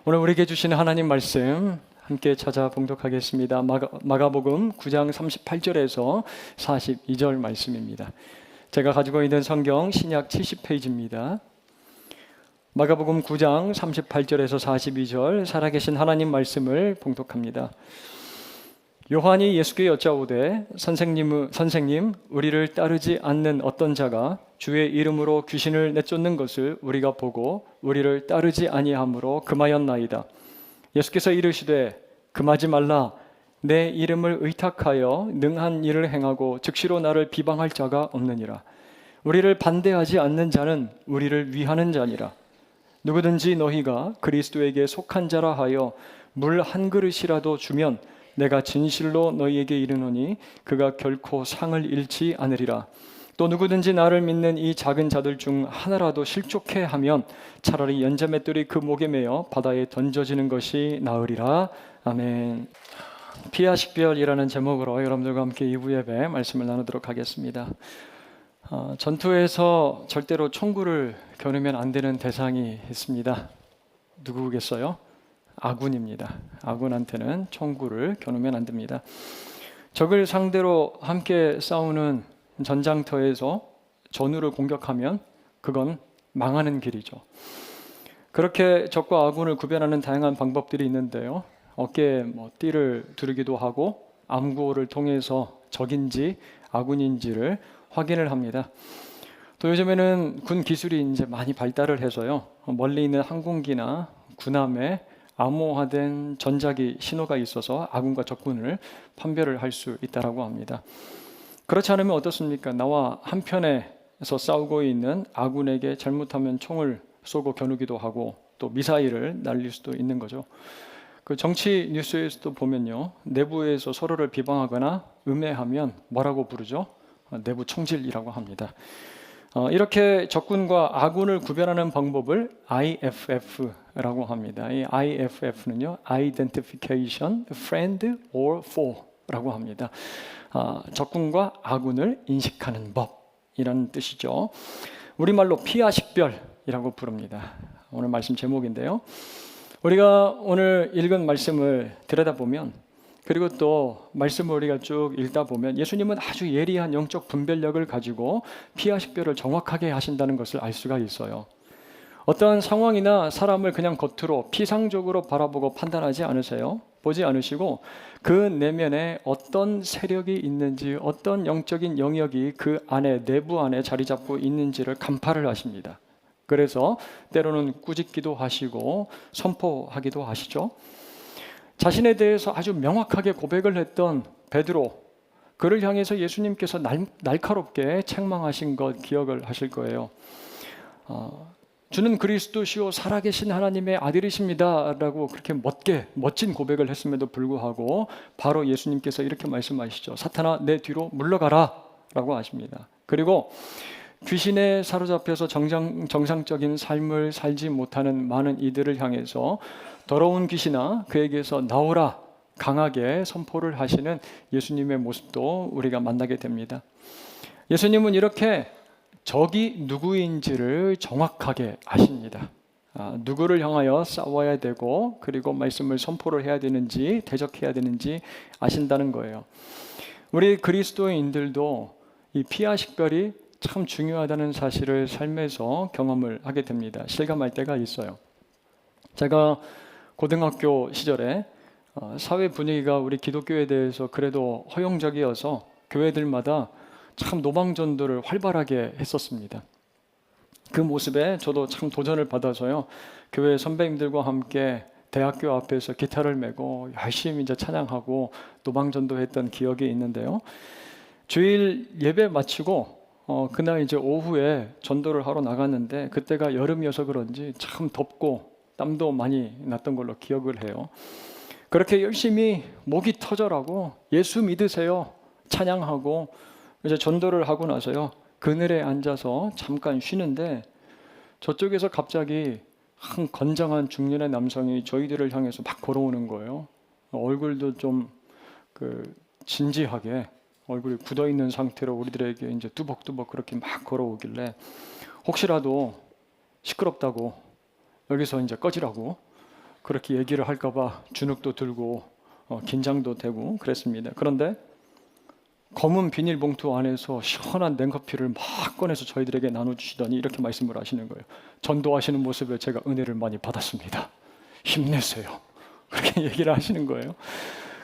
오늘 우리에게 주시는 하나님 말씀 함께 찾아 봉독하겠습니다. 마가복음 9장 38절에서 42절 말씀입니다. 제가 가지고 있는 성경 신약 70페이지입니다. 마가복음 9장 38절에서 42절 살아계신 하나님 말씀을 봉독합니다. 요한이 예수께 여짜오되 선생님 우리를 따르지 않는 어떤 자가 주의 이름으로 귀신을 내쫓는 것을 우리가 보고 우리를 따르지 아니하므로 금하였나이다. 예수께서 이르시되 금하지 말라. 내 이름을 의탁하여 능한 일을 행하고 즉시로 나를 비방할 자가 없느니라. 우리를 반대하지 않는 자는 우리를 위하는 자니라. 누구든지 너희가 그리스도에게 속한 자라 하여 물 한 그릇이라도 주면 내가 진실로 너희에게 이르노니 그가 결코 상을 잃지 않으리라. 또 누구든지 나를 믿는 이 작은 자들 중 하나라도 실족해 하면 차라리 연자맷돌이 그 목에 매어 바다에 던져지는 것이 나으리라. 아멘. 피아 식별이라는 제목으로 여러분들과 함께 2부 예배 말씀을 나누도록 하겠습니다. 전투에서 절대로 총구를 겨누면 안 되는 대상이 있습니다. 누구겠어요? 아군입니다. 아군한테는 총구를 겨누면 안 됩니다. 적을 상대로 함께 싸우는 전장터에서 전우를 공격하면 그건 망하는 길이죠. 그렇게 적과 아군을 구별하는 다양한 방법들이 있는데요. 어깨에 띠를 두르기도 하고 암구호를 통해서 적인지 아군인지를 확인을 합니다. 또 요즘에는 군 기술이 이제 많이 발달을 해서요. 멀리 있는 항공기나 군함에 암호화된 전자기 신호가 있어서 아군과 적군을 판별을 할 수 있다고 합니다. 그렇지 않으면 어떻습니까? 나와 한편에서 싸우고 있는 아군에게 잘못하면 총을 쏘고 겨누기도 하고 또 미사일을 날릴 수도 있는 거죠. 그 정치 뉴스에서도 보면요. 내부에서 서로를 비방하거나 음해하면 뭐라고 부르죠? 내부 총질이라고 합니다. 이렇게 적군과 아군을 구별하는 방법을 IFF라고 합니다. 이 IFF는요, Identification, Friend or Foe라고 합니다. 적군과 아군을 인식하는 법이라는 뜻이죠. 우리말로 피아식별이라고 부릅니다. 오늘 말씀 제목인데요. 우리가 오늘 읽은 말씀을 들여다보면 그리고 또 말씀을 우리가 쭉 읽다 보면 예수님은 아주 예리한 영적 분별력을 가지고 피아식별을 정확하게 하신다는 것을 알 수가 있어요. 어떠한 상황이나 사람을 그냥 겉으로 피상적으로 바라보고 판단하지 않으세요. 보지 않으시고 그 내면에 어떤 세력이 있는지 어떤 영적인 영역이 그 안에 내부 안에 자리 잡고 있는지를 간파를 하십니다. 그래서 때로는 꾸짖기도 하시고 선포하기도 하시죠. 자신에 대해서 아주 명확하게 고백을 했던 베드로, 그를 향해서 예수님께서 날카롭게 책망하신 것 기억을 하실 거예요. 주는 그리스도시요 살아계신 하나님의 아들이십니다 라고 그렇게 멋진 고백을 했음에도 불구하고 바로 예수님께서 이렇게 말씀하시죠. 사탄아 내 뒤로 물러가라 라고 하십니다. 그리고 귀신에 사로잡혀서 정상적인 삶을 살지 못하는 많은 이들을 향해서 더러운 귀신아 그에게서 나오라 강하게 선포를 하시는 예수님의 모습도 우리가 만나게 됩니다. 예수님은 이렇게 적이 누구인지를 정확하게 아십니다. 누구를 향하여 싸워야 되고 그리고 말씀을 선포를 해야 되는지 대적해야 되는지 아신다는 거예요. 우리 그리스도인들도 이 피아식별이 참 중요하다는 사실을 삶에서 경험을 하게 됩니다. 실감할 때가 있어요. 제가 고등학교 시절에 사회 분위기가 우리 기독교에 대해서 그래도 허용적이어서 교회들마다 참 노방전도를 활발하게 했었습니다. 그 모습에 저도 참 도전을 받아서요. 교회 선배님들과 함께 대학교 앞에서 기타를 메고 열심히 이제 찬양하고 노방전도했던 기억이 있는데요. 주일 예배 마치고 그날 이제 오후에 전도를 하러 나갔는데 그때가 여름이어서 그런지 참 덥고 땀도 많이 났던 걸로 기억을 해요. 그렇게 열심히 목이 터져라고 예수 믿으세요 찬양하고 이제 전도를 하고 나서요. 그늘에 앉아서 잠깐 쉬는데 저쪽에서 갑자기 한 건장한 중년의 남성이 저희들을 향해서 막 걸어오는 거예요. 얼굴도 좀 진지하게 얼굴이 굳어 있는 상태로 우리들에게 이제 뚜벅뚜벅 그렇게 막 걸어오길래 혹시라도 시끄럽다고 여기서 이제 꺼지라고 그렇게 얘기를 할까봐 주눅도 들고 긴장도 되고 그랬습니다. 그런데 검은 비닐봉투 안에서 시원한 냉커피를 막 꺼내서 저희들에게 나눠주시더니 이렇게 말씀을 하시는 거예요. 전도하시는 모습에 제가 은혜를 많이 받았습니다. 힘내세요. 그렇게 얘기를 하시는 거예요.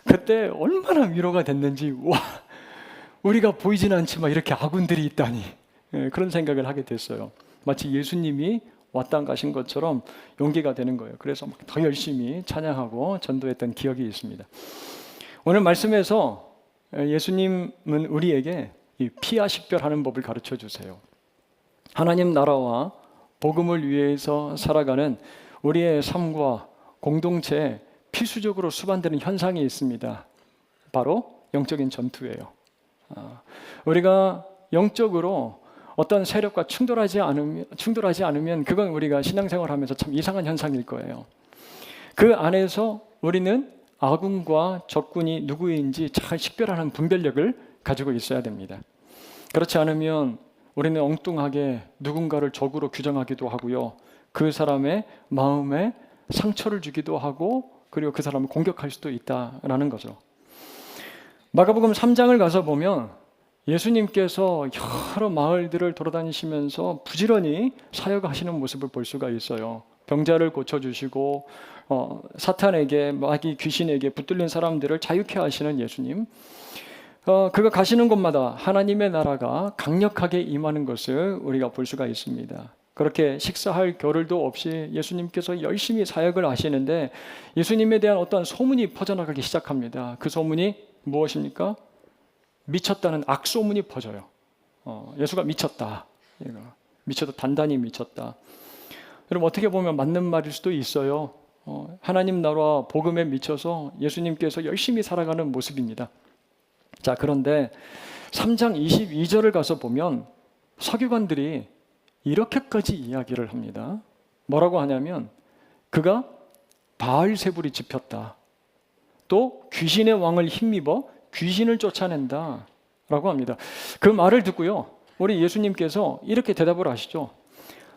그때 얼마나 위로가 됐는지, 와, 우리가 보이진 않지만 이렇게 아군들이 있다니, 그런 생각을 하게 됐어요. 마치 예수님이 왔다 가신 것처럼 용기가 되는 거예요. 그래서 막 더 열심히 찬양하고 전도했던 기억이 있습니다. 오늘 말씀에서 예수님은 우리에게 이 피하 식별하는 법을 가르쳐 주세요. 하나님 나라와 복음을 위해서 살아가는 우리의 삶과 공동체에 필수적으로 수반되는 현상이 있습니다. 바로 영적인 전투예요. 우리가 영적으로 어떤 세력과 충돌하지 않으면 그건 우리가 신앙생활하면서 참 이상한 현상일 거예요. 그 안에서 우리는 아군과 적군이 누구인지 잘 식별하는 분별력을 가지고 있어야 됩니다. 그렇지 않으면 우리는 엉뚱하게 누군가를 적으로 규정하기도 하고요. 그 사람의 마음에 상처를 주기도 하고 그리고 그 사람을 공격할 수도 있다라는 거죠. 마가복음 3장을 가서 보면 예수님께서 여러 마을들을 돌아다니시면서 부지런히 사역하시는 모습을 볼 수가 있어요. 병자를 고쳐주시고 사탄에게, 마귀 귀신에게 붙들린 사람들을 자유케 하시는 예수님, 그가 가시는 곳마다 하나님의 나라가 강력하게 임하는 것을 우리가 볼 수가 있습니다. 그렇게 식사할 겨를도 없이 예수님께서 열심히 사역을 하시는데 예수님에 대한 어떤 소문이 퍼져나가기 시작합니다. 그 소문이 무엇입니까? 미쳤다는 악소문이 퍼져요. 예수가 미쳤다. 미쳐도 단단히 미쳤다. 여러분, 어떻게 보면 맞는 말일 수도 있어요. 하나님 나라와 복음에 미쳐서 예수님께서 열심히 살아가는 모습입니다. 자, 그런데 3장 22절을 가서 보면 서기관들이 이렇게까지 이야기를 합니다. 뭐라고 하냐면 그가 바알세불이 짚혔다. 또 귀신의 왕을 힘입어 귀신을 쫓아낸다 라고 합니다. 그 말을 듣고요, 우리 예수님께서 이렇게 대답을 하시죠.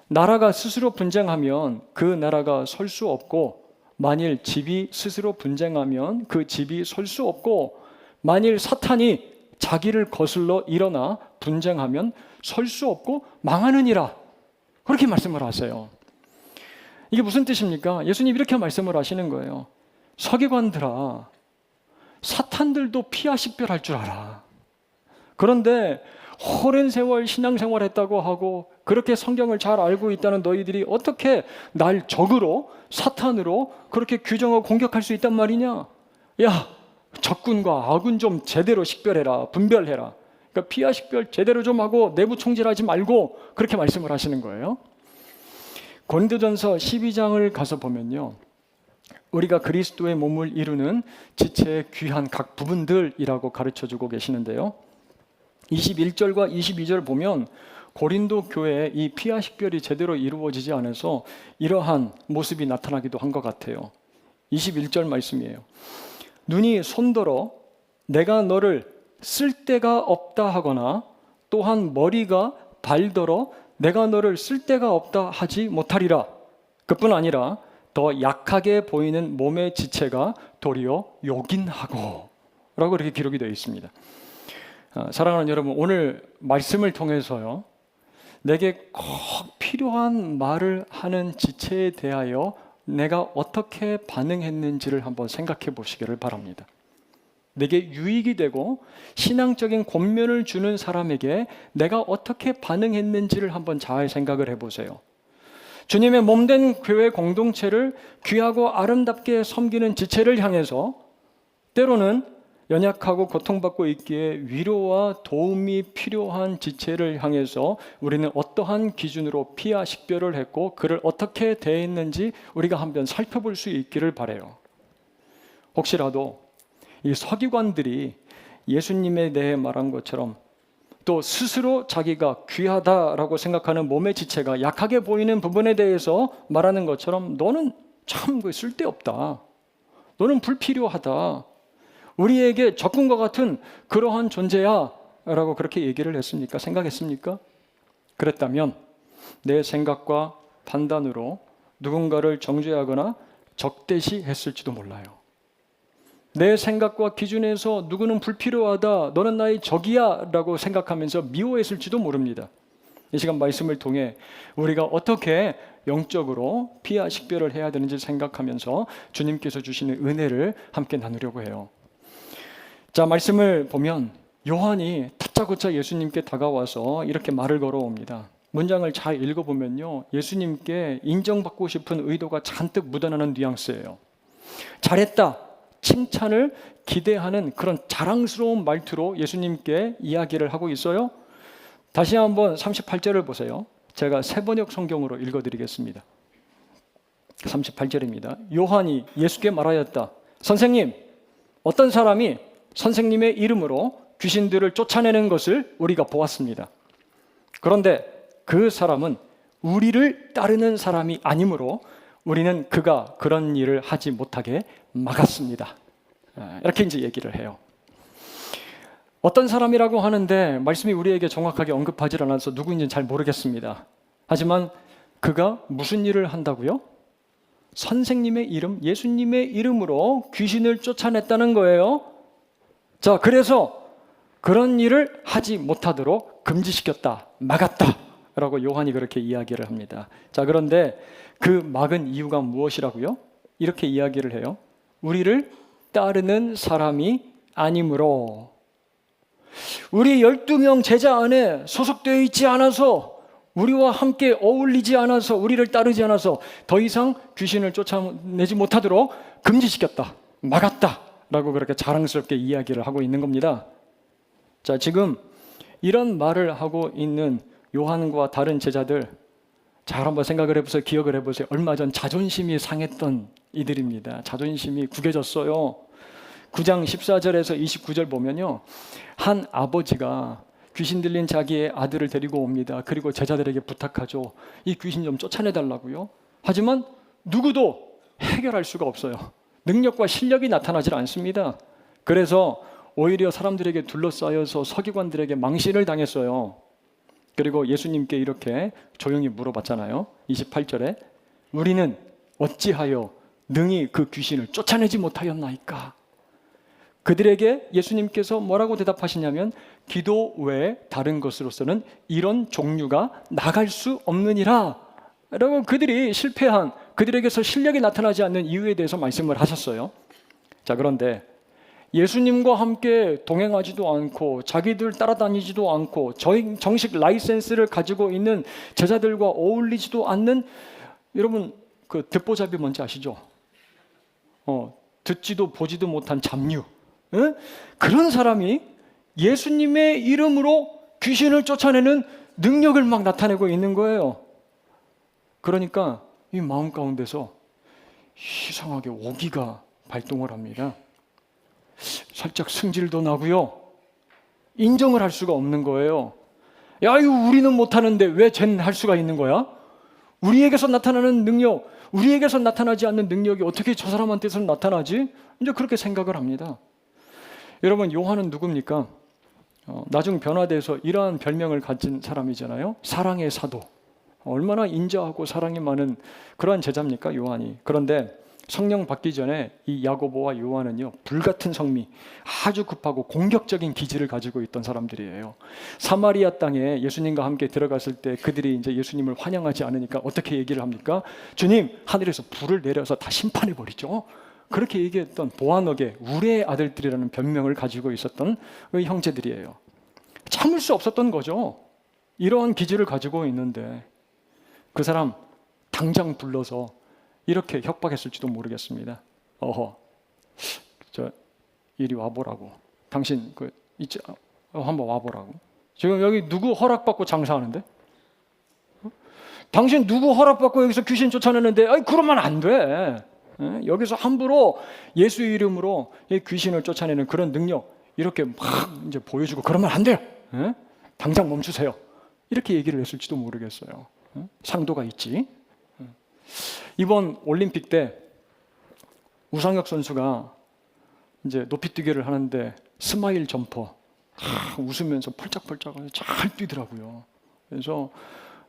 나라가 스스로 분쟁하면 그 나라가 설 수 없고, 만일 집이 스스로 분쟁하면 그 집이 설 수 없고, 만일 사탄이 자기를 거슬러 일어나 분쟁하면 설 수 없고 망하느니라. 그렇게 말씀을 하세요. 이게 무슨 뜻입니까? 예수님 이렇게 말씀을 하시는 거예요. 서기관들아, 사탄들도 피하 식별할 줄 알아. 그런데 오랜 세월 신앙생활 했다고 하고 그렇게 성경을 잘 알고 있다는 너희들이 어떻게 날 적으로, 사탄으로 그렇게 규정하고 공격할 수 있단 말이냐? 야, 적군과 아군 좀 제대로 식별해라, 분별해라. 그러니까 피하 식별 제대로 좀 하고 내부 총질하지 말고, 그렇게 말씀을 하시는 거예요. 고린도전서 12장을 가서 보면요, 우리가 그리스도의 몸을 이루는 지체의 귀한 각 부분들이라고 가르쳐주고 계시는데요, 21절과 22절 보면 고린도 교회에 이 피하 식별이 제대로 이루어지지 않아서 이러한 모습이 나타나기도 한 것 같아요. 21절 말씀이에요. 눈이 손더러 내가 너를 쓸데가 없다 하거나, 또한 머리가 발더러 내가 너를 쓸데가 없다 하지 못하리라. 그뿐 아니라 더 약하게 보이는 몸의 지체가 도리어 요긴하고 라고 이렇게 기록이 되어 있습니다. 사랑하는 여러분, 오늘 말씀을 통해서요, 내게 꼭 필요한 말을 하는 지체에 대하여 내가 어떻게 반응했는지를 한번 생각해 보시기를 바랍니다. 내게 유익이 되고 신앙적인 권면을 주는 사람에게 내가 어떻게 반응했는지를 한번 잘 생각을 해보세요. 주님의 몸된 교회 공동체를 귀하고 아름답게 섬기는 지체를 향해서 때로는 연약하고 고통받고 있기에 위로와 도움이 필요한 지체를 향해서 우리는 어떠한 기준으로 피하 식별을 했고 그를 어떻게 대했는지 우리가 한번 살펴볼 수 있기를 바라요. 혹시라도 이 서기관들이 예수님에 대해 말한 것처럼 또 스스로 자기가 귀하다라고 생각하는 몸의 지체가 약하게 보이는 부분에 대해서 말하는 것처럼 너는 참 쓸데없다, 너는 불필요하다, 우리에게 적군과 같은 그러한 존재야 라고 그렇게 얘기를 했습니까? 생각했습니까? 그랬다면 내 생각과 판단으로 누군가를 정죄하거나 적대시했을지도 몰라요. 내 생각과 기준에서 누구는 불필요하다, 너는 나의 적이야 라고 생각하면서 미워했을지도 모릅니다. 이 시간 말씀을 통해 우리가 어떻게 영적으로 피하 식별을 해야 되는지 생각하면서 주님께서 주시는 은혜를 함께 나누려고 해요. 자, 말씀을 보면 요한이 다짜고짜 예수님께 다가와서 이렇게 말을 걸어옵니다. 문장을 잘 읽어보면요, 예수님께 인정받고 싶은 의도가 잔뜩 묻어나는 뉘앙스예요. 잘했다, 칭찬을 기대하는 그런 자랑스러운 말투로 예수님께 이야기를 하고 있어요. 다시 한번 38절을 보세요. 제가 세번역 성경으로 읽어드리겠습니다. 38절입니다. 요한이 예수께 말하였다. 선생님, 어떤 사람이 선생님의 이름으로 귀신들을 쫓아내는 것을 우리가 보았습니다. 그런데 그 사람은 우리를 따르는 사람이 아니므로 우리는 그가 그런 일을 하지 못하게 막았습니다. 이렇게 이제 얘기를 해요. 어떤 사람이라고 하는데 말씀이 우리에게 정확하게 언급하지 않아서 누구인지는 잘 모르겠습니다. 하지만 그가 무슨 일을 한다고요? 선생님의 이름, 예수님의 이름으로 귀신을 쫓아냈다는 거예요. 자, 그래서 그런 일을 하지 못하도록 금지시켰다, 막았다 라고 요한이 그렇게 이야기를 합니다. 자, 그런데 그 막은 이유가 무엇이라고요? 이렇게 이야기를 해요. 우리를 따르는 사람이 아니므로, 우리 12명 제자 안에 소속되어 있지 않아서, 우리와 함께 어울리지 않아서, 우리를 따르지 않아서 더 이상 귀신을 쫓아내지 못하도록 금지시켰다, 막았다 라고 그렇게 자랑스럽게 이야기를 하고 있는 겁니다. 자, 지금 이런 말을 하고 있는 요한과 다른 제자들, 잘 한번 생각을 해보세요. 기억을 해보세요. 얼마 전 자존심이 상했던 이들입니다. 자존심이 구겨졌어요. 9장 14절에서 29절 보면요, 한 아버지가 귀신 들린 자기의 아들을 데리고 옵니다. 그리고 제자들에게 부탁하죠. 이 귀신 좀 쫓아내달라고요. 하지만 누구도 해결할 수가 없어요. 능력과 실력이 나타나질 않습니다. 그래서 오히려 사람들에게 둘러싸여서 서기관들에게 망신을 당했어요. 그리고 예수님께 이렇게 조용히 물어봤잖아요. 28절에 우리는 어찌하여 능히 그 귀신을 쫓아내지 못하였나이까? 그들에게 예수님께서 뭐라고 대답하시냐면, 기도 외에 다른 것으로서는 이런 종류가 나갈 수 없느니라 라고 그들이 실패한, 그들에게서 실력이 나타나지 않는 이유에 대해서 말씀을 하셨어요. 자, 그런데 예수님과 함께 동행하지도 않고 자기들 따라다니지도 않고 정식 라이센스를 가지고 있는 제자들과 어울리지도 않는, 여러분 그 듣보잡이 뭔지 아시죠? 듣지도 보지도 못한 잡류, 그런 사람이 예수님의 이름으로 귀신을 쫓아내는 능력을 막 나타내고 있는 거예요. 그러니까 이 마음 가운데서 이상하게 오기가 발동을 합니다. 살짝 승질도 나고요. 인정을 할 수가 없는 거예요. 야, 이거 우리는 못하는데 왜 쟤는 할 수가 있는 거야? 우리에게서 나타나는 능력, 우리에게서 나타나지 않는 능력이 어떻게 저 사람한테서 나타나지? 이제 그렇게 생각을 합니다. 여러분, 요한은 누굽니까? 나중 변화돼서 이러한 별명을 가진 사람이잖아요. 사랑의 사도. 얼마나 인자하고 사랑이 많은 그러한 제자입니까, 요한이. 그런데 성령 받기 전에 이 야고보와 요한은요, 불같은 성미, 아주 급하고 공격적인 기질을 가지고 있던 사람들이에요. 사마리아 땅에 예수님과 함께 들어갔을 때 그들이 이제 예수님을 환영하지 않으니까 어떻게 얘기를 합니까? 주님, 하늘에서 불을 내려서 다 심판해 버리죠. 그렇게 얘기했던 보아너게 우레의 아들들이라는 별명을 가지고 있었던 그 형제들이에요. 참을 수 없었던 거죠. 이러한 기질을 가지고 있는데 그 사람 당장 불러서 이렇게 협박했을지도 모르겠습니다. 저 이리 와보라고. 당신 한번 와보라고. 지금 여기 누구 허락받고 장사하는데? 당신 누구 허락받고 여기서 귀신 쫓아내는데? 그러면 안 돼. 여기서 함부로 예수 이름으로 귀신을 쫓아내는 그런 능력 이렇게 막 이제 보여주고 그러면 안 돼요. 당장 멈추세요. 이렇게 얘기를 했을지도 모르겠어요. 상도가 있지. 이번 올림픽 때 우상혁 선수가 이제 높이뛰기를 하는데 스마일 점퍼 웃으면서 펄짝펄짝 잘 뛰더라고요. 그래서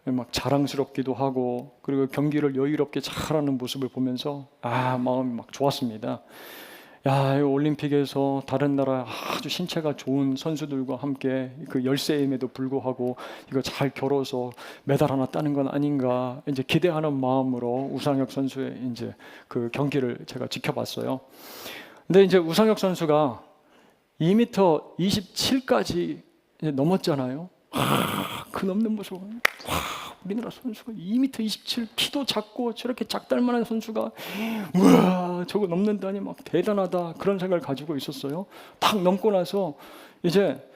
막 자랑스럽기도 하고 그리고 경기를 여유롭게 잘하는 모습을 보면서 마음이 막 좋았습니다. 야, 이 올림픽에서 다른 나라 아주 신체가 좋은 선수들과 함께 그 열세임에도 불구하고 이거 잘 겨뤄서 메달 하나 따는 건 아닌가 이제 기대하는 마음으로 우상혁 선수의 이제 그 경기를 제가 지켜봤어요. 근데 이제 우상혁 선수가 2m 27까지 넘었잖아요. 그 넘는 모습. 우리나라 선수가 2m 27 키도 작고 저렇게 작달만한 선수가 우와 저거 넘는다니 막 대단하다 그런 생각을 가지고 있었어요. 딱 넘고 나서 이제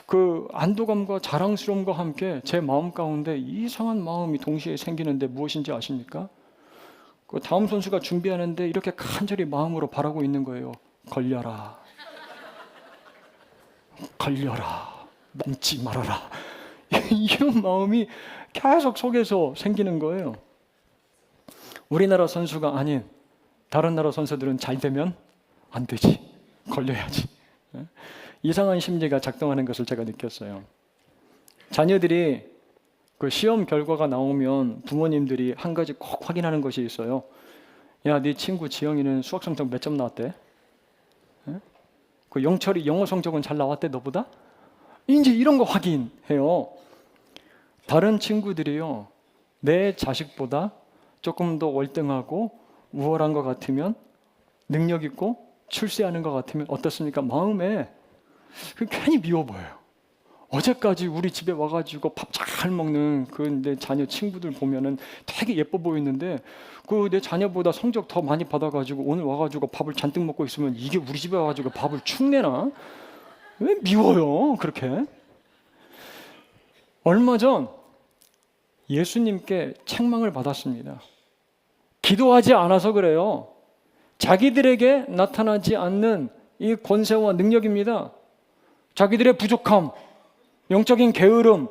그 안도감과 자랑스러움과 함께 제 마음 가운데 이상한 마음이 동시에 생기는데 무엇인지 아십니까? 그 다음 선수가 준비하는데 이렇게 간절히 마음으로 바라고 있는 거예요. 걸려라, 걸려라, 넘지 말아라. 이런 마음이 계속 속에서 생기는 거예요. 우리나라 선수가 아닌 다른 나라 선수들은 잘 되면 안 되지, 걸려야지. 이상한 심리가 작동하는 것을 제가 느꼈어요. 자녀들이 그 시험 결과가 나오면 부모님들이 한 가지 꼭 확인하는 것이 있어요. 야, 네 친구 지영이는 수학 성적 몇 점 나왔대? 그 영철이 영어 성적은 잘 나왔대 너보다? 이제 이런 거 확인해요. 다른 친구들이요, 내 자식보다 조금 더 월등하고 우월한 것 같으면, 능력 있고 출세하는 것 같으면 어떻습니까? 마음에 괜히 미워 보여요. 어제까지 우리 집에 와가지고 밥 잘 먹는 그 내 자녀 친구들 보면은 되게 예뻐 보이는데 그 내 자녀보다 성적 더 많이 받아가지고 오늘 와가지고 밥을 잔뜩 먹고 있으면 이게 우리 집에 와가지고 밥을 축 내나? 왜 미워요 그렇게? 얼마 전 예수님께 책망을 받았습니다. 기도하지 않아서 그래요. 자기들에게 나타나지 않는 이 권세와 능력입니다. 자기들의 부족함, 영적인 게으름,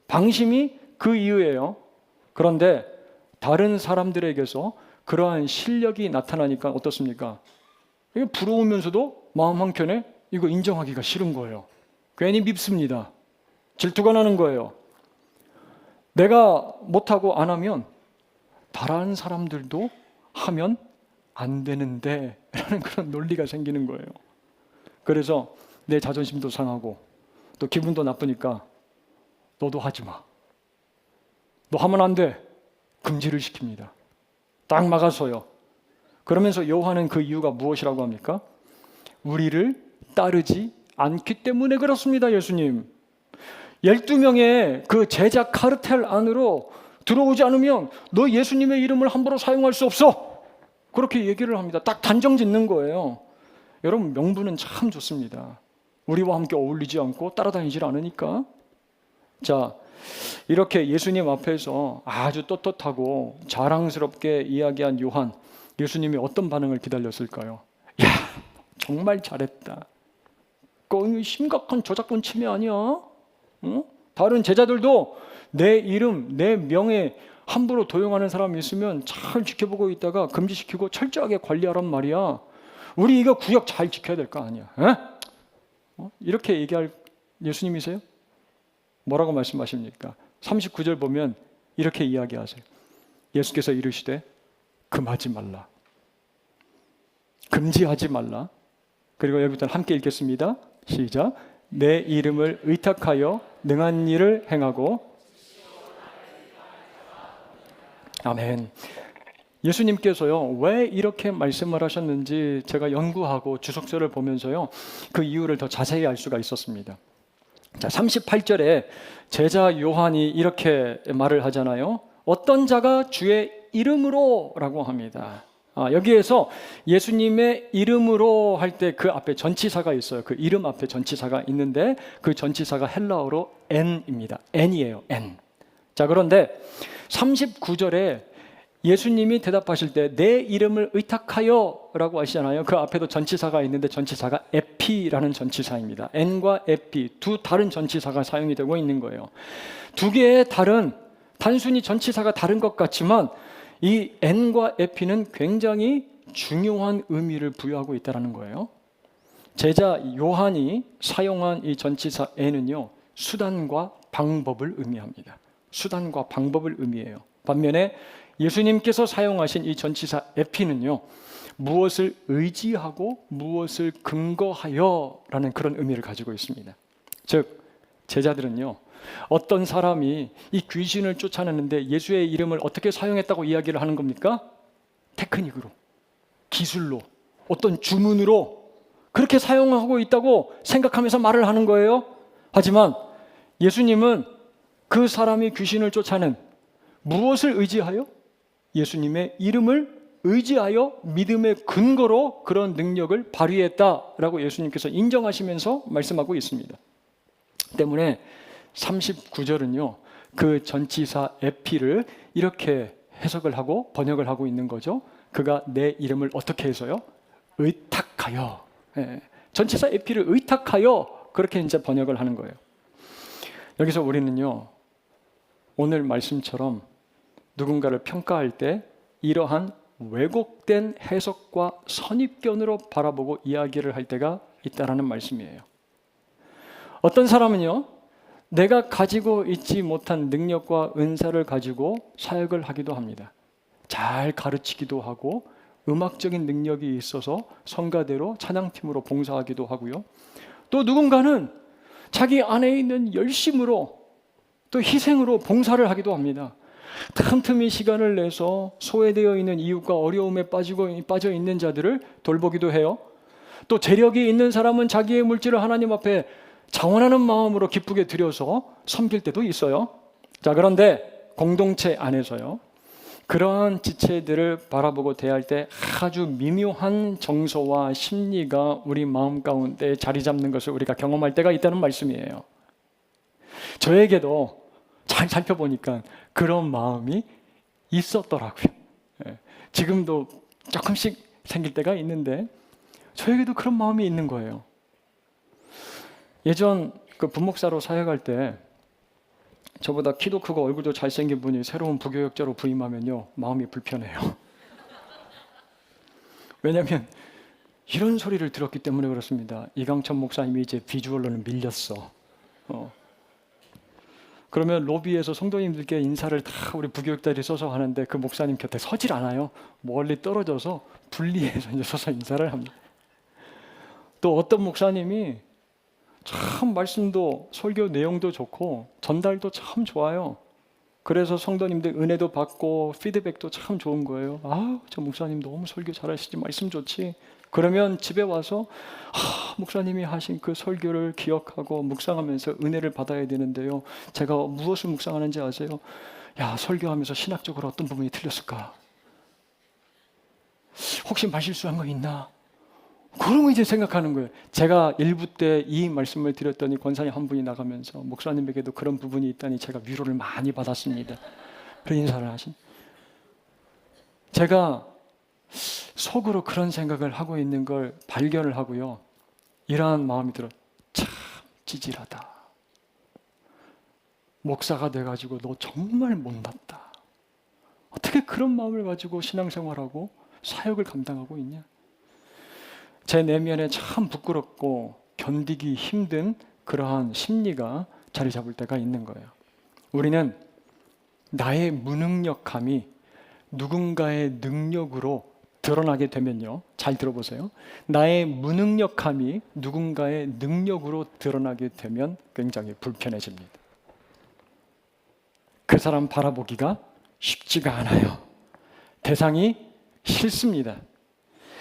방심이 그 이유예요. 그런데 다른 사람들에게서 그러한 실력이 나타나니까 어떻습니까? 이게 부러우면서도 마음 한켠에 이거 인정하기가 싫은 거예요. 괜히 밉습니다. 질투가 나는 거예요. 내가 못하고 안 하면 다른 사람들도 하면 안 되는데 라는 그런 논리가 생기는 거예요. 그래서 내 자존심도 상하고 또 기분도 나쁘니까 너도 하지 마. 너 하면 안 돼. 금지를 시킵니다. 딱 막아서요. 그러면서 요한은 그 이유가 무엇이라고 합니까? 우리를 따르지 않기 때문에 그렇습니다. 예수님. 12명의 그 제자 카르텔 안으로 들어오지 않으면 너 예수님의 이름을 함부로 사용할 수 없어. 그렇게 얘기를 합니다. 딱 단정 짓는 거예요. 여러분, 명분은 참 좋습니다. 우리와 함께 어울리지 않고 따라다니질 않으니까. 자, 이렇게 예수님 앞에서 아주 떳떳하고 자랑스럽게 이야기한 요한, 예수님이 어떤 반응을 기다렸을까요? 야, 정말 잘했다. 그거 심각한 저작권 침해 아니야? 응? 다른 제자들도 내 이름, 내 명예 함부로 도용하는 사람이 있으면 잘 지켜보고 있다가 금지시키고 철저하게 관리하란 말이야. 우리 이거 구역 잘 지켜야 될 거 아니야. 이렇게 얘기할 예수님이세요? 뭐라고 말씀하십니까? 39절 보면 이렇게 이야기하세요. 예수께서 이르시되 금하지 말라. 금지하지 말라. 그리고 여기부터 함께 읽겠습니다. 시작. 내 이름을 의탁하여 능한 일을 행하고. 아멘. 예수님께서요, 왜 이렇게 말씀을 하셨는지 제가 연구하고 주석서를 보면서요, 그 이유를 더 자세히 알 수가 있었습니다. 자, 38절에 제자 요한이 이렇게 말을 하잖아요. 어떤 자가 주의 이름으로 라고 합니다. 여기에서 예수님의 이름으로 할 때 그 앞에 전치사가 있어요. 그 이름 앞에 전치사가 있는데 그 전치사가 헬라어로 n입니다. n이에요. n. 자, 그런데 39절에 예수님이 대답하실 때 내 이름을 의탁하여 라고 하시잖아요. 그 앞에도 전치사가 있는데 전치사가 에피라는 전치사입니다. n과 에피 두 다른 전치사가 사용이 되고 있는 거예요. 두 개의 다른 단순히 전치사가 다른 것 같지만 이 n과 에피는 굉장히 중요한 의미를 부여하고 있다는 거예요. 제자 요한이 사용한 이 전치사 n은요, 수단과 방법을 의미합니다. 수단과 방법을 의미해요. 반면에 예수님께서 사용하신 이 전치사 에피는요, 무엇을 의지하고 무엇을 근거하여 라는 그런 의미를 가지고 있습니다. 즉 제자들은요, 어떤 사람이 이 귀신을 쫓아내는데 예수의 이름을 어떻게 사용했다고 이야기를 하는 겁니까? 테크닉으로, 기술로, 어떤 주문으로 그렇게 사용하고 있다고 생각하면서 말을 하는 거예요. 하지만 예수님은 그 사람이 귀신을 쫓아낸 무엇을 의지하여? 예수님의 이름을 의지하여 믿음의 근거로 그런 능력을 발휘했다라고 예수님께서 인정하시면서 말씀하고 있습니다. 때문에 39절은요, 그 전치사 에피를 이렇게 해석을 하고 번역을 하고 있는 거죠. 그가 내 이름을 어떻게 해서요? 의탁하여. 전치사 에피를 의탁하여 그렇게 이제 번역을 하는 거예요. 여기서 우리는요, 오늘 말씀처럼 누군가를 평가할 때 이러한 왜곡된 해석과 선입견으로 바라보고 이야기를 할 때가 있다라는 말씀이에요. 어떤 사람은요, 내가 가지고 있지 못한 능력과 은사를 가지고 사역을 하기도 합니다. 잘 가르치기도 하고 음악적인 능력이 있어서 성가대로 찬양팀으로 봉사하기도 하고요. 또 누군가는 자기 안에 있는 열심으로 또 희생으로 봉사를 하기도 합니다. 틈틈이 시간을 내서 소외되어 있는 이웃과 어려움에 빠져 있는 자들을 돌보기도 해요. 또 재력이 있는 사람은 자기의 물질을 하나님 앞에 자원하는 마음으로 기쁘게 드려서 섬길 때도 있어요. 자, 그런데 공동체 안에서요, 그러한 지체들을 바라보고 대할 때 아주 미묘한 정서와 심리가 우리 마음 가운데 자리 잡는 것을 우리가 경험할 때가 있다는 말씀이에요. 저에게도 잘 살펴보니까 그런 마음이 있었더라고요. 지금도 조금씩 생길 때가 있는데 저에게도 그런 마음이 있는 거예요. 예전 그 부목사로 사역할 때 저보다 키도 크고 얼굴도 잘생긴 분이 새로운 부교역자로 부임하면요, 마음이 불편해요. 왜냐하면 이런 소리를 들었기 때문에 그렇습니다. 이강천 목사님이 이제 비주얼로는 밀렸어. 그러면 로비에서 성도님들께 인사를 다 우리 부교육자들이 서서 하는데 그 목사님 곁에 서질 않아요. 멀리 떨어져서 분리해서 이제 서서 인사를 합니다. 또 어떤 목사님이 참 말씀도 설교 내용도 좋고 전달도 참 좋아요. 그래서 성도님들 은혜도 받고 피드백도 참 좋은 거예요. 저 목사님 너무 설교 잘하시지, 말씀 좋지. 그러면 집에 와서 목사님이 하신 그 설교를 기억하고 묵상하면서 은혜를 받아야 되는데요, 제가 무엇을 묵상하는지 아세요? 설교하면서 신학적으로 어떤 부분이 틀렸을까? 혹시 말실수한 거 있나? 그런 거 이제 생각하는 거예요. 제가 일부 때 이 말씀을 드렸더니 권사님 한 분이 나가면서 목사님에게도 그런 부분이 있다니 제가 위로를 많이 받았습니다. 그런 인사를 하신. 제가 속으로 그런 생각을 하고 있는 걸 발견을 하고요, 이러한 마음이 들어. 참 찌질하다. 목사가 돼가지고 너 정말 못났다. 어떻게 그런 마음을 가지고 신앙생활하고 사역을 감당하고 있냐? 제 내면에 참 부끄럽고 견디기 힘든 그러한 심리가 자리 잡을 때가 있는 거예요. 우리는 나의 무능력함이 누군가의 능력으로 드러나게 되면요, 잘 들어보세요. 나의 무능력함이 누군가의 능력으로 드러나게 되면 굉장히 불편해집니다. 그 사람 바라보기가 쉽지가 않아요. 대상이 싫습니다.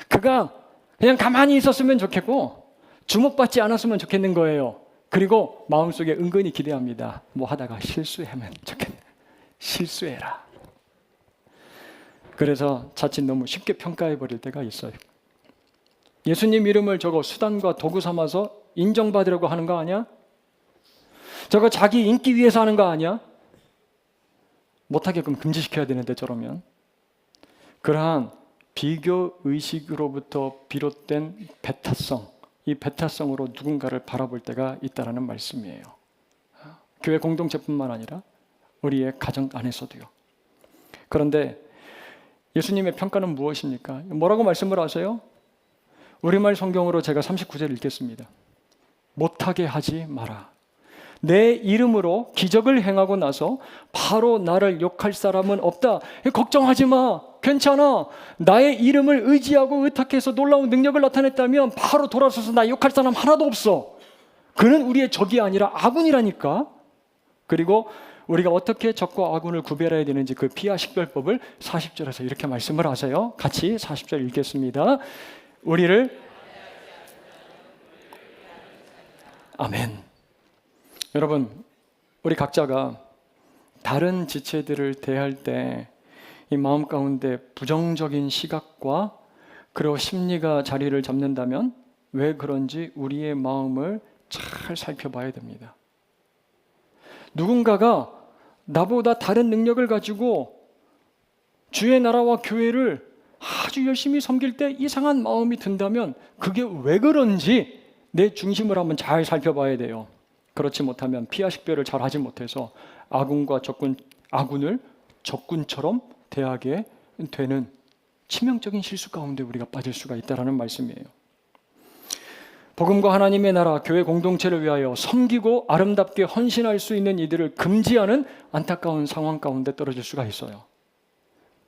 그가 그냥 가만히 있었으면 좋겠고 주목받지 않았으면 좋겠는 거예요. 그리고 마음속에 은근히 기대합니다. 뭐 하다가 실수하면 좋겠네. 실수해라. 그래서 자칫 너무 쉽게 평가해 버릴 때가 있어요. 예수님 이름을 저거 수단과 도구 삼아서 인정받으려고 하는 거 아니야? 저거 자기 인기 위해서 하는 거 아니야? 못하게끔 금지시켜야 되는데 저러면. 그러한 비교 의식으로부터 비롯된 배타성, 이 배타성으로 누군가를 바라볼 때가 있다라는 말씀이에요. 교회 공동체뿐만 아니라 우리의 가정 안에서도요. 그런데 예수님의 평가는 무엇입니까? 뭐라고 말씀을 하세요? 우리말 성경으로 제가 39절 읽겠습니다. 못하게 하지 마라. 내 이름으로 기적을 행하고 나서 바로 나를 욕할 사람은 없다. 걱정하지 마. 괜찮아. 나의 이름을 의지하고 의탁해서 놀라운 능력을 나타냈다면 바로 돌아서서 나 욕할 사람 하나도 없어. 그는 우리의 적이 아니라 아군이라니까. 그리고 우리가 어떻게 적과 아군을 구별해야 되는지 그 비하 식별법을 40절에서 이렇게 말씀을 하세요. 같이 40절 읽겠습니다. 우리를 아멘. 여러분, 우리 각자가 다른 지체들을 대할 때 이 마음 가운데 부정적인 시각과 그리고 심리가 자리를 잡는다면 왜 그런지 우리의 마음을 잘 살펴봐야 됩니다. 누군가가 나보다 다른 능력을 가지고 주의 나라와 교회를 아주 열심히 섬길 때 이상한 마음이 든다면 그게 왜 그런지 내 중심을 한번 잘 살펴봐야 돼요. 그렇지 못하면 피하 식별을 잘 하지 못해서 아군과 아군을 적군처럼 대하게 되는 치명적인 실수 가운데 우리가 빠질 수가 있다는 말씀이에요. 복음과 하나님의 나라, 교회 공동체를 위하여 섬기고 아름답게 헌신할 수 있는 이들을 금지하는 안타까운 상황 가운데 떨어질 수가 있어요.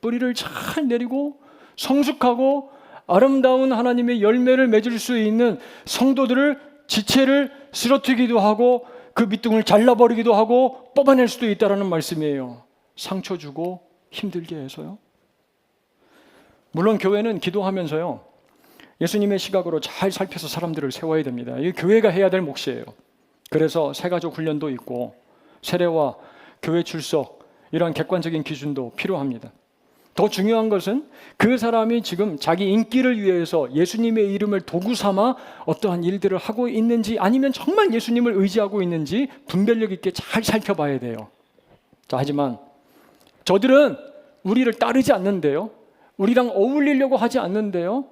뿌리를 잘 내리고 성숙하고 아름다운 하나님의 열매를 맺을 수 있는 성도들을 지체를 쓰러뜨리기도 하고 그 밑둥을 잘라버리기도 하고 뽑아낼 수도 있다는 말씀이에요. 상처 주고 힘들게 해서요. 물론 교회는 기도하면서요, 예수님의 시각으로 잘 살펴서 사람들을 세워야 됩니다. 이게 교회가 해야 될 몫이에요. 그래서 새가족 훈련도 있고 세례와 교회 출석 이러한 객관적인 기준도 필요합니다. 더 중요한 것은 그 사람이 지금 자기 인기를 위해서 예수님의 이름을 도구 삼아 어떠한 일들을 하고 있는지 아니면 정말 예수님을 의지하고 있는지 분별력 있게 잘 살펴봐야 돼요. 자, 하지만 저들은 우리를 따르지 않는데요, 우리랑 어울리려고 하지 않는데요,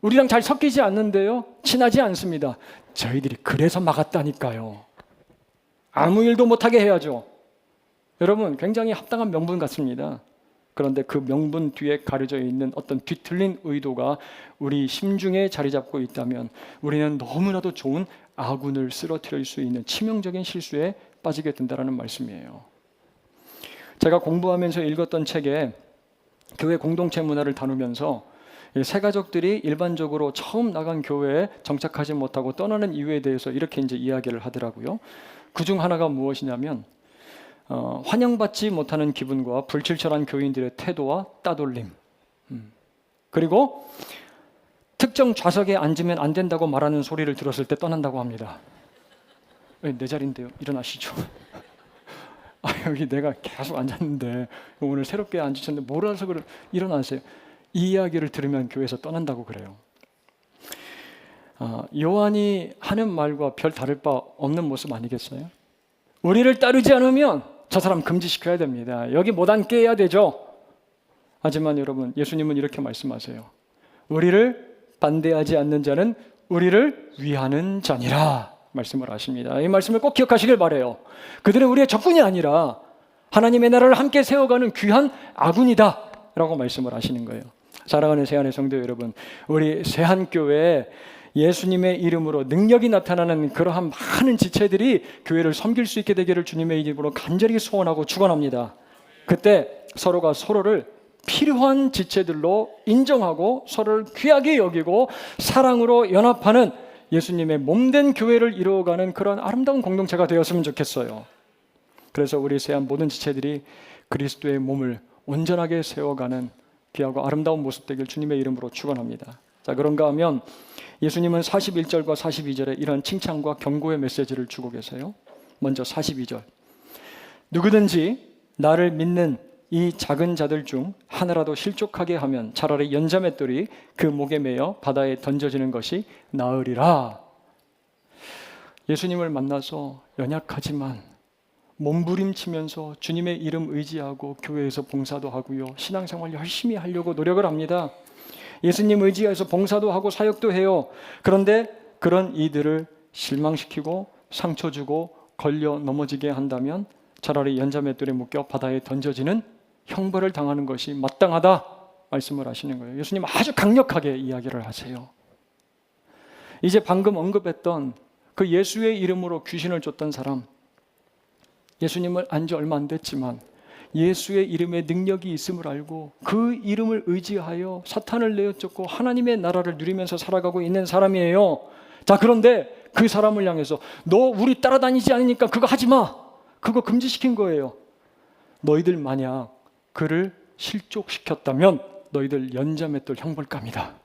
우리랑 잘 섞이지 않는데요, 친하지 않습니다. 저희들이 그래서 막았다니까요. 아무 일도 못하게 해야죠. 여러분, 굉장히 합당한 명분 같습니다. 그런데 그 명분 뒤에 가려져 있는 어떤 뒤틀린 의도가 우리 심중에 자리 잡고 있다면 우리는 너무나도 좋은 아군을 쓰러뜨릴 수 있는 치명적인 실수에 빠지게 된다는 말씀이에요. 제가 공부하면서 읽었던 책에 교회 공동체 문화를 다루면서 새가족들이 일반적으로 처음 나간 교회에 정착하지 못하고 떠나는 이유에 대해서 이렇게 이제 이야기를 하더라고요. 그중 하나가 무엇이냐면 환영받지 못하는 기분과 불칠철한 교인들의 태도와 따돌림, 그리고 특정 좌석에 앉으면 안 된다고 말하는 소리를 들었을 때 떠난다고 합니다. 내 자리인데요, 일어나시죠. 여기 내가 계속 앉았는데 오늘 새롭게 앉으셨는데 뭐라서 그래, 일어나세요. 이 이야기를 들으면 교회에서 떠난다고 그래요. 요한이 하는 말과 별 다를 바 없는 모습 아니겠어요? 우리를 따르지 않으면 저 사람 금지시켜야 됩니다. 여기 못 앉게 해야 되죠. 하지만 여러분, 예수님은 이렇게 말씀하세요. 우리를 반대하지 않는 자는 우리를 위하는 자니라 말씀을 하십니다. 이 말씀을 꼭 기억하시길 바라요. 그들은 우리의 적군이 아니라 하나님의 나라를 함께 세워가는 귀한 아군이다 라고 말씀을 하시는 거예요. 사랑하는 세한의 성도 여러분, 우리 세한교회에 예수님의 이름으로 능력이 나타나는 그러한 많은 지체들이 교회를 섬길 수 있게 되기를 주님의 이름으로 간절히 소원하고 축원합니다. 그때 서로가 서로를 필요한 지체들로 인정하고 서로를 귀하게 여기고 사랑으로 연합하는 예수님의 몸된 교회를 이루어가는 그런 아름다운 공동체가 되었으면 좋겠어요. 그래서 우리 세한 모든 지체들이 그리스도의 몸을 온전하게 세워가는 귀하고 아름다운 모습 되길 주님의 이름으로 축원합니다. 자, 그런가 하면 예수님은 41절과 42절에 이런 칭찬과 경고의 메시지를 주고 계세요. 먼저 42절. 누구든지 나를 믿는 이 작은 자들 중 하나라도 실족하게 하면 차라리 연자맷돌이 그 목에 매여 바다에 던져지는 것이 나으리라. 예수님을 만나서 연약하지만 몸부림치면서 주님의 이름 의지하고 교회에서 봉사도 하고요, 신앙생활 열심히 하려고 노력을 합니다. 예수님 의지해서 봉사도 하고 사역도 해요. 그런데 그런 이들을 실망시키고 상처 주고 걸려 넘어지게 한다면 차라리 연자맷돌에 묶여 바다에 던져지는 형벌을 당하는 것이 마땅하다 말씀을 하시는 거예요. 예수님 아주 강력하게 이야기를 하세요. 이제 방금 언급했던 그 예수의 이름으로 귀신을 쫓던 사람, 예수님을 안 지 얼마 안 됐지만 예수의 이름에 능력이 있음을 알고 그 이름을 의지하여 사탄을 내어쫓고 하나님의 나라를 누리면서 살아가고 있는 사람이에요. 자, 그런데 그 사람을 향해서 너 우리 따라다니지 않으니까 그거 하지 마. 그거 금지시킨 거예요. 너희들 만약 그를 실족시켰다면 너희들 연자맷돌 형벌감이다.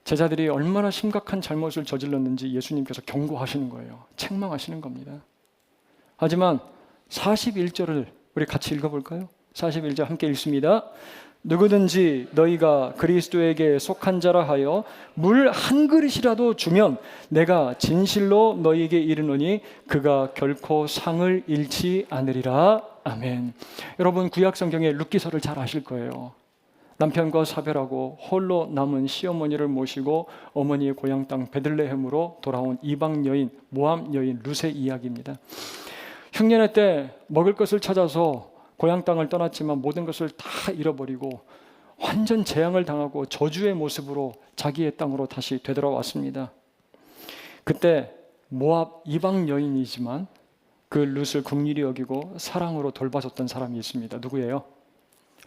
제자들이 얼마나 심각한 잘못을 저질렀는지 예수님께서 경고하시는 거예요. 책망하시는 겁니다. 하지만 41절을 우리 같이 읽어볼까요? 41절 함께 읽습니다. 누구든지 너희가 그리스도에게 속한 자라 하여 물 한 그릇이라도 주면 내가 진실로 너희에게 이르노니 그가 결코 상을 잃지 않으리라. 아멘. 여러분, 구약 성경의 룻기서를 잘 아실 거예요. 남편과 사별하고 홀로 남은 시어머니를 모시고 어머니의 고향 땅 베들레헴으로 돌아온 이방 여인, 모압 여인 룻의 이야기입니다. 흉년의 때 먹을 것을 찾아서 고향 땅을 떠났지만 모든 것을 다 잃어버리고 완전 재앙을 당하고 저주의 모습으로 자기의 땅으로 다시 되돌아왔습니다. 그때 모압 이방 여인이지만 그 룻을 긍휼히 여기고 사랑으로 돌봐줬던 사람이 있습니다. 누구예요?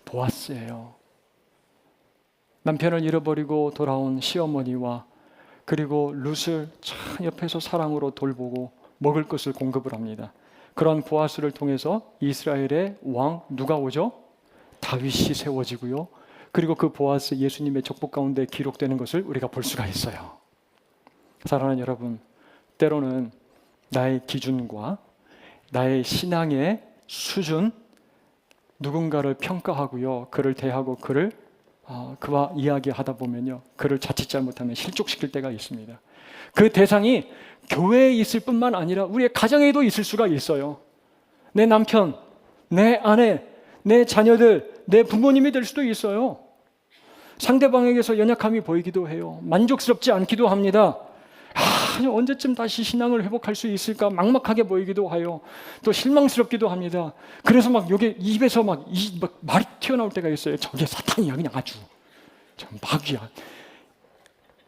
보아스예요. 남편을 잃어버리고 돌아온 시어머니와 그리고 룻을 참 옆에서 사랑으로 돌보고 먹을 것을 공급을 합니다. 그런 보아스를 통해서 이스라엘의 왕 누가 오죠? 다윗이 세워지고요. 그리고 그 보아스 예수님의 족보 가운데 기록되는 것을 우리가 볼 수가 있어요. 사랑하는 여러분, 때로는 나의 기준과 나의 신앙의 수준, 누군가를 평가하고요, 그를 대하고 그와 이야기하다 보면요, 그를 자칫 잘못하면 실족시킬 때가 있습니다. 그 대상이 교회에 있을 뿐만 아니라 우리의 가정에도 있을 수가 있어요. 내 남편, 내 아내, 내 자녀들, 내 부모님이 될 수도 있어요. 상대방에게서 연약함이 보이기도 해요. 만족스럽지 않기도 합니다. 언제쯤 다시 신앙을 회복할 수 있을까 막막하게 보이기도 해요. 또 실망스럽기도 합니다. 그래서 막 여기 입에서 막 말이 튀어나올 때가 있어요. 저게 사탄이야, 그냥 아주 마귀야.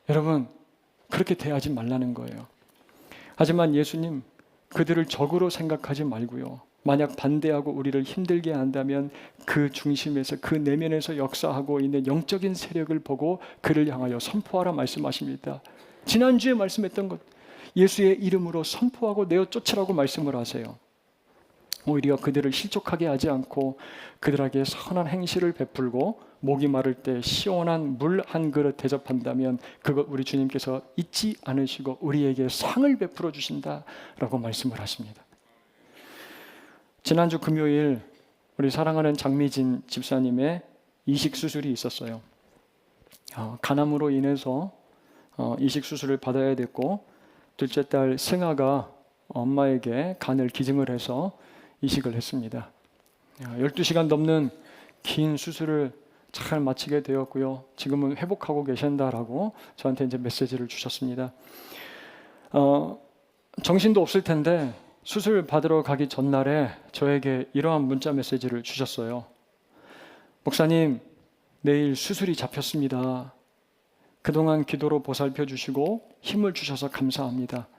여러분, 그렇게 대하지 말라는 거예요. 하지만 예수님, 그들을 적으로 생각하지 말고요, 만약 반대하고 우리를 힘들게 한다면 그 중심에서, 그 내면에서 역사하고 있는 영적인 세력을 보고 그를 향하여 선포하라 말씀하십니다. 지난주에 말씀했던 것, 예수의 이름으로 선포하고 내어 쫓으라고 말씀을 하세요. 오히려 그들을 실족하게 하지 않고 그들에게 선한 행실을 베풀고 목이 마를 때 시원한 물 한 그릇 대접한다면 그것 우리 주님께서 잊지 않으시고 우리에게 상을 베풀어 주신다라고 말씀을 하십니다. 지난주 금요일 우리 사랑하는 장미진 집사님의 이식 수술이 있었어요. 간암으로 인해서 이식 수술을 받아야 됐고, 둘째 딸 승아가 엄마에게 간을 기증을 해서 이식을 했습니다. 12시간 넘는 긴 수술을 잘 마치게 되었고요. 지금은 회복하고 계신다라고 저한테 이제 메시지를 주셨습니다. 정신도 없을 텐데 수술 받으러 가기 전날에 저에게 이러한 문자 메시지를 주셨어요. 목사님, 내일 수술이 잡혔습니다. 그동안 기도로 보살펴 주시고 힘을 주셔서 감사합니다.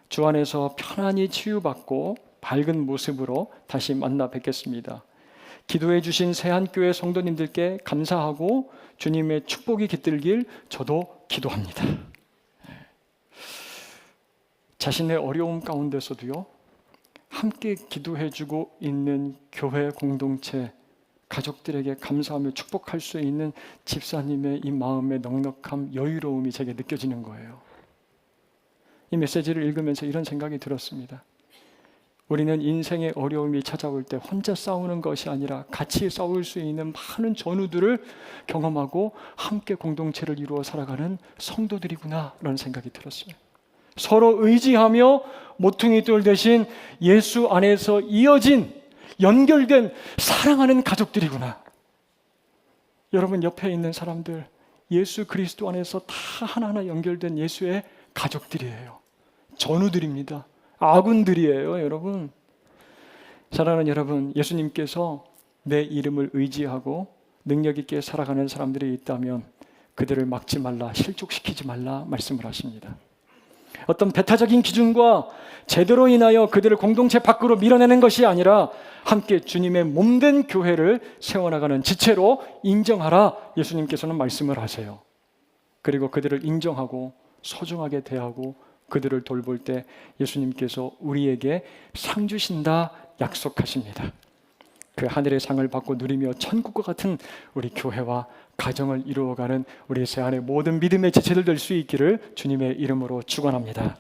주 안에서 편안히 치유받고 밝은 모습으로 다시 만나 뵙겠습니다. 기도해 주신 세한교회 성도님들께 감사하고 주님의 축복이 깃들길 저도 기도합니다. 자신의 어려움 가운데서도요, 함께 기도해 주고 있는 교회 공동체, 가족들에게 감사하며 축복할 수 있는 집사님의 이 마음의 넉넉함, 여유로움이 제게 느껴지는 거예요. 이 메시지를 읽으면서 이런 생각이 들었습니다. 우리는 인생의 어려움이 찾아올 때 혼자 싸우는 것이 아니라 같이 싸울 수 있는 많은 전우들을 경험하고 함께 공동체를 이루어 살아가는 성도들이구나 라는 생각이 들었어요. 서로 의지하며 모퉁이 돌 대신 예수 안에서 이어진, 연결된 사랑하는 가족들이구나. 여러분 옆에 있는 사람들, 예수 그리스도 안에서 다 하나하나 연결된 예수의 가족들이에요. 전우들입니다. 아군들이에요, 여러분. 사랑하는 여러분, 예수님께서 내 이름을 의지하고 능력 있게 살아가는 사람들이 있다면 그들을 막지 말라, 실족시키지 말라 말씀을 하십니다. 어떤 배타적인 기준과 제도로 인하여 그들을 공동체 밖으로 밀어내는 것이 아니라 함께 주님의 몸된 교회를 세워나가는 지체로 인정하라, 예수님께서는 말씀을 하세요. 그리고 그들을 인정하고 소중하게 대하고 그들을 돌볼 때 예수님께서 우리에게 상 주신다 약속하십니다. 그 하늘의 상을 받고 누리며 천국과 같은 우리 교회와 가정을 이루어가는 우리 새 안의 모든 믿음의 지체들 될 수 있기를 주님의 이름으로 축원합니다.